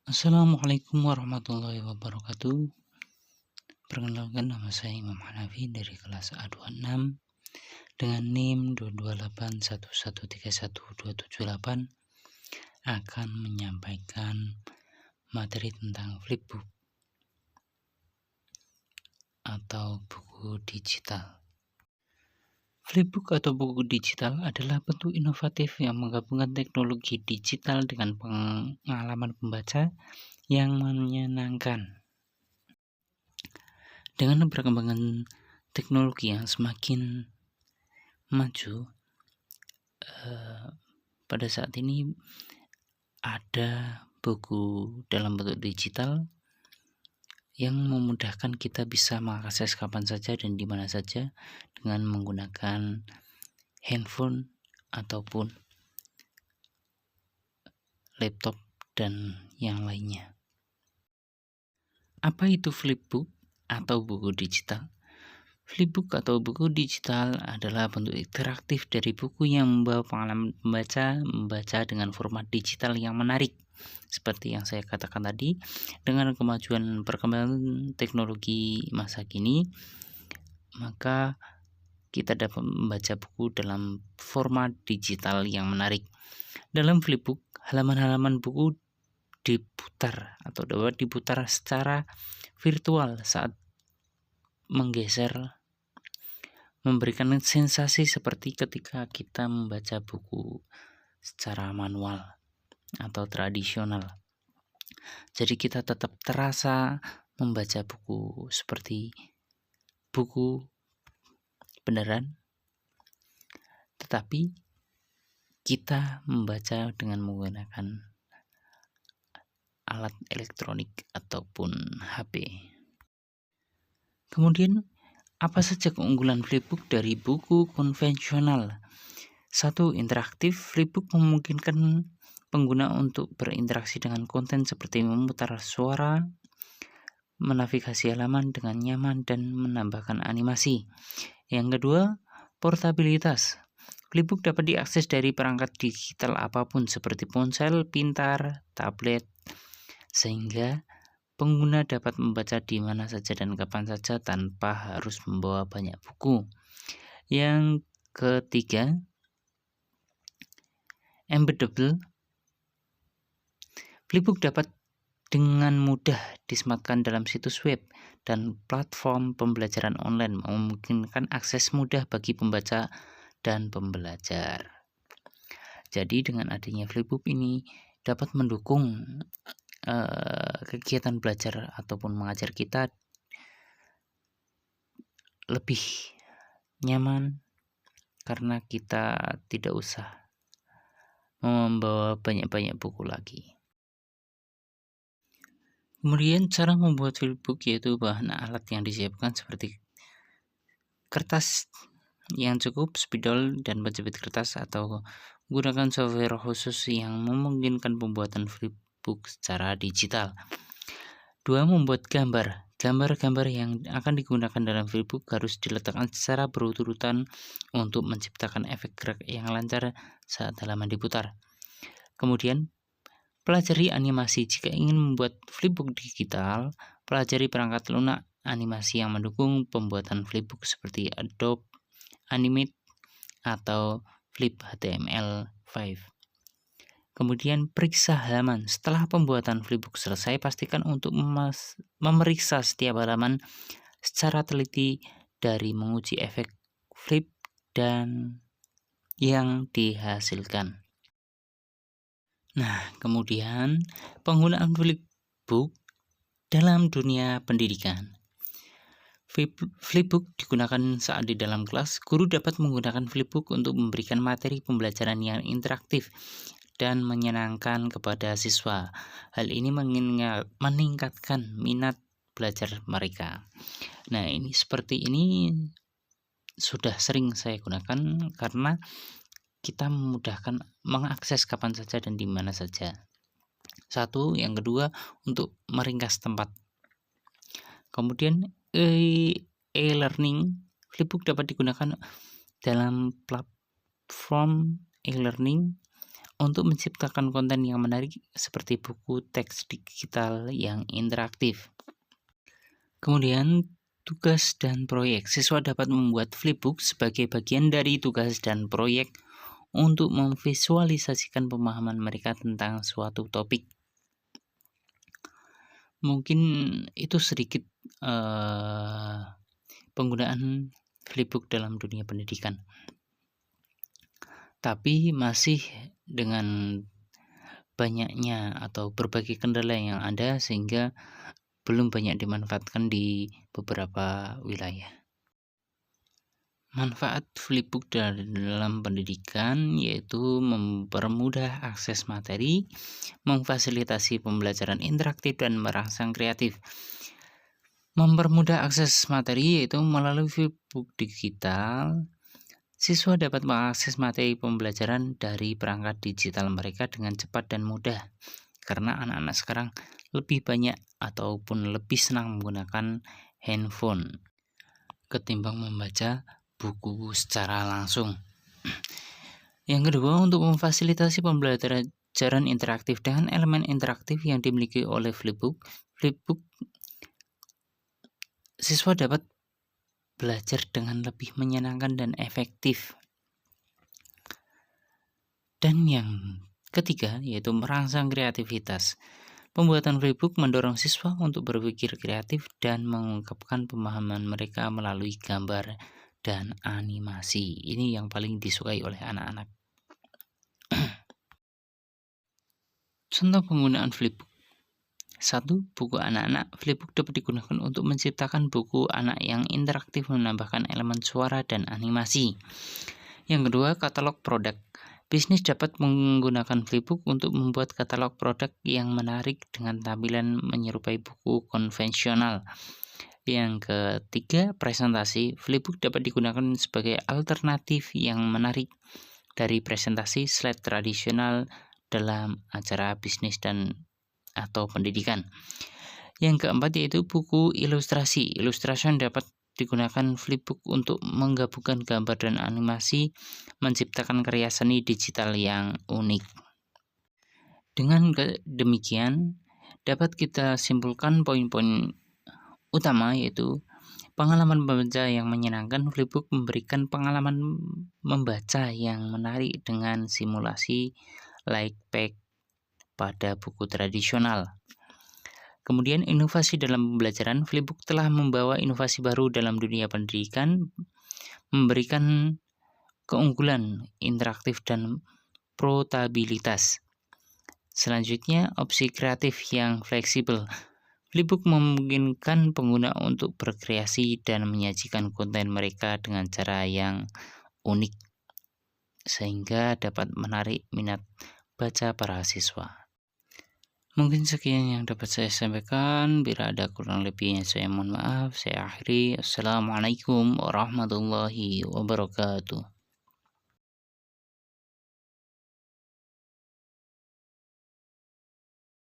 Assalamualaikum warahmatullahi wabarakatuh. Perkenalkan, nama saya Imam Hanafi dari kelas A26 dengan NIM 22811313128 akan menyampaikan materi tentang flipbook atau buku digital. Flipbook atau buku digital adalah bentuk inovatif yang menggabungkan teknologi digital dengan pengalaman pembaca yang menyenangkan. Dengan perkembangan teknologi yang semakin maju, pada saat ini ada buku dalam bentuk digital yang memudahkan kita bisa mengakses kapan saja dan di mana saja dengan menggunakan handphone ataupun laptop dan yang lainnya. Apa itu flipbook atau buku digital? Flipbook atau buku digital adalah bentuk interaktif dari buku yang membawa pengalaman membaca dengan format digital yang menarik. Seperti yang saya katakan tadi, dengan kemajuan perkembangan teknologi masa kini, maka kita dapat membaca buku dalam format digital yang menarik. Dalam flipbook, halaman-halaman buku diputar atau dapat diputar secara virtual saat menggeser, memberikan sensasi seperti ketika kita membaca buku secara manual atau tradisional. Jadi kita tetap terasa membaca buku seperti buku beneran, tetapi kita membaca dengan menggunakan alat elektronik ataupun HP. Kemudian, apa saja keunggulan flipbook dari buku konvensional? 1. Interaktif. Flipbook memungkinkan pengguna untuk berinteraksi dengan konten seperti memutar suara, menavigasi halaman dengan nyaman, dan menambahkan animasi. Yang kedua, portabilitas. Flipbook dapat diakses dari perangkat digital apapun seperti ponsel pintar, tablet, sehingga pengguna dapat membaca di mana saja dan kapan saja tanpa harus membawa banyak buku. Yang ketiga, embeddable. Flipbook dapat dengan mudah disematkan dalam situs web dan platform pembelajaran online, memungkinkan akses mudah bagi pembaca dan pembelajar. Jadi dengan adanya flipbook ini dapat mendukung kegiatan belajar ataupun mengajar kita lebih nyaman karena kita tidak usah membawa banyak-banyak buku lagi. Kemudian cara membuat flipbook yaitu bahan alat yang disiapkan seperti kertas yang cukup, spidol, dan penjepit kertas atau menggunakan software khusus yang memungkinkan pembuatan flipbook secara digital. 2. Membuat gambar. Gambar-gambar yang akan digunakan dalam flipbook harus diletakkan secara berurutan untuk menciptakan efek gerak yang lancar saat halaman diputar. Kemudian, pelajari animasi. Jika ingin membuat flipbook digital, pelajari perangkat lunak animasi yang mendukung pembuatan flipbook seperti Adobe Animate atau Flip HTML5. Kemudian periksa halaman. Setelah pembuatan flipbook selesai, pastikan untuk memeriksa setiap halaman secara teliti dari menguji efek flip dan yang dihasilkan. Nah, kemudian penggunaan flipbook dalam dunia pendidikan. Flipbook digunakan saat di dalam kelas. Guru dapat menggunakan flipbook untuk memberikan materi pembelajaran yang interaktif dan menyenangkan kepada siswa. Hal ini meningkatkan minat belajar mereka. Nah, ini seperti ini sudah sering saya gunakan karena kita memudahkan mengakses kapan saja dan di mana saja. 1. Yang kedua, untuk meringkas tempat. Kemudian e-learning. Flipbook dapat digunakan dalam platform e-learning untuk menciptakan konten yang menarik seperti buku teks digital yang interaktif. Kemudian, tugas dan proyek. Siswa dapat membuat flipbook sebagai bagian dari tugas dan proyek untuk memvisualisasikan pemahaman mereka tentang suatu topik. Mungkin itu sedikit penggunaan flipbook dalam dunia pendidikan. Tapi masih dengan banyaknya atau berbagai kendala yang ada sehingga belum banyak dimanfaatkan di beberapa wilayah. Manfaat flipbook dalam pendidikan yaitu mempermudah akses materi, memfasilitasi pembelajaran interaktif dan merangsang kreatif. Mempermudah akses materi yaitu melalui flipbook digital, siswa dapat mengakses materi pembelajaran dari perangkat digital mereka dengan cepat dan mudah. Karena anak-anak sekarang lebih banyak ataupun lebih senang menggunakan handphone ketimbang membaca buku secara langsung. Yang kedua, untuk memfasilitasi pembelajaran interaktif dengan elemen interaktif yang dimiliki oleh flipbook, siswa dapat belajar dengan lebih menyenangkan dan efektif. Dan yang ketiga, yaitu merangsang kreativitas. Pembuatan flipbook mendorong siswa untuk berpikir kreatif dan mengungkapkan pemahaman mereka melalui gambar dan animasi. Ini yang paling disukai oleh anak-anak. Contoh penggunaan flipbook. 1. Buku anak-anak. Flipbook dapat digunakan untuk menciptakan buku anak yang interaktif menambahkan elemen suara dan animasi. Yang kedua, katalog produk. Bisnis dapat menggunakan flipbook untuk membuat katalog produk yang menarik dengan tampilan menyerupai buku konvensional. Yang ketiga, presentasi. Flipbook dapat digunakan sebagai alternatif yang menarik dari presentasi slide tradisional dalam acara bisnis dan atau pendidikan. Yang keempat yaitu buku ilustrasi. Illustration dapat digunakan flipbook untuk menggabungkan gambar dan animasi, menciptakan karya seni digital yang unik. Dengan demikian, dapat kita simpulkan poin-poin utama yaitu pengalaman membaca yang menyenangkan. Flipbook memberikan pengalaman membaca yang menarik dengan simulasi layaknya pada buku tradisional. Kemudian inovasi dalam pembelajaran. Flipbook telah membawa inovasi baru dalam dunia pendidikan, memberikan keunggulan interaktif dan portabilitas. Selanjutnya, opsi kreatif yang fleksibel. Flipbook memungkinkan pengguna untuk berkreasi dan menyajikan konten mereka dengan cara yang unik, sehingga dapat menarik minat baca para siswa. Mungkin sekian yang dapat saya sampaikan. Bila ada kurang lebihnya saya mohon maaf. Saya akhiri. Assalamualaikum warahmatullahi wabarakatuh.